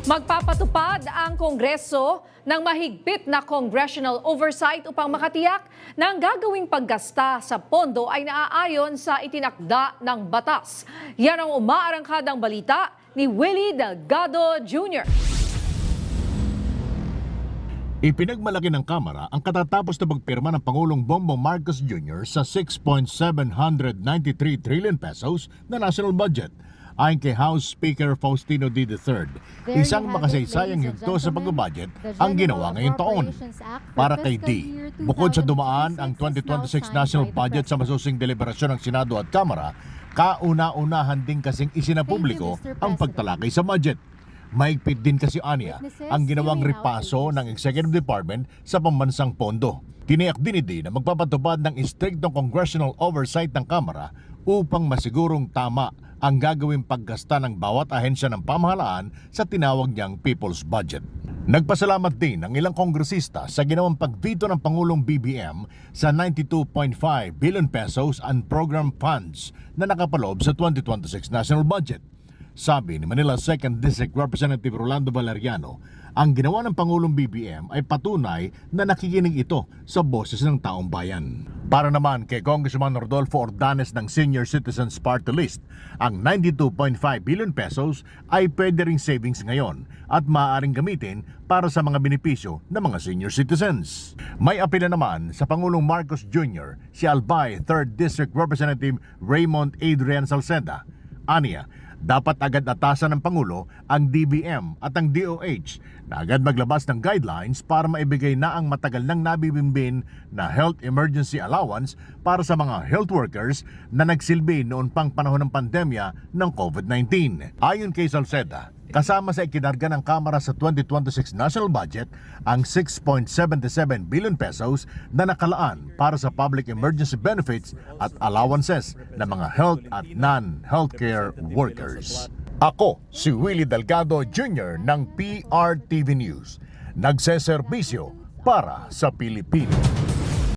Magpapatupad ang Kongreso ng mahigpit na congressional oversight upang makatiyak na ang gagawing paggasta sa pondo ay naaayon sa itinakda ng batas. Yan ang umaarangkadang balita ni Willie Delgado Jr. Ipinagmalaki ng Kamara ang katatapos na pagpirma ng Pangulong Bongbong Marcos Jr. sa 6.793 trillion pesos na national budget. Ayon kay House Speaker Faustino D. III, isang makasaysayang yugto sa pag-budget ang ginawa ngayong taon. Para kay D, bukod sa dumaan ang 2026 national budget sa masusing deliberasyon ng Senado at Kamara, kauna-unahan din kasing isinapubliko ang pagtalakay sa budget. Mahigpit din kasi aniya ang ginawang ripaso ng Executive Department sa pambansang pondo. Tiniyak din ni D na magpapatupad ng istriktong congressional oversight ng Kamara upang masigurong tama ang gagawing paggasta ng bawat ahensya ng pamahalaan sa tinawag niyang People's Budget. Nagpasalamat din ang ilang kongresista sa ginawang pagvito ng Pangulong BBM sa 92.5 billion pesos and program funds na nakapaloob sa 2026 national budget. Sabi ni Manila 2nd District Representative Rolando Valeriano, ang ginawa ng Pangulong BBM ay patunay na nakikinig ito sa boses ng taong bayan. Para naman kay Congressman Rodolfo Ordanes ng Senior Citizens Party List, ang 92.5 billion pesos ay pwede ring savings ngayon at maaaring gamitin para sa mga benepisyo ng mga senior citizens. May apela naman sa Pangulong Marcos Jr. si Albay 3rd District Representative Raymond Adrian Salceda. Aniya, dapat agad atasan ng Pangulo ang DBM at ang DOH na agad maglabas ng guidelines para maibigay na ang matagal nang nabibimbin na health emergency allowance para sa mga health workers na nagsilbi noon pang panahon ng pandemya ng COVID-19. Ayon kay Salceda, kasama sa ikinarga ng Kamara sa 2026 national budget ang 6.77 billion pesos na nakalaan para sa public emergency benefits at allowances ng mga health at non-healthcare workers. Ako si Willie Delgado Jr. ng PRTV News. Nagseserbisyo para sa Pilipino.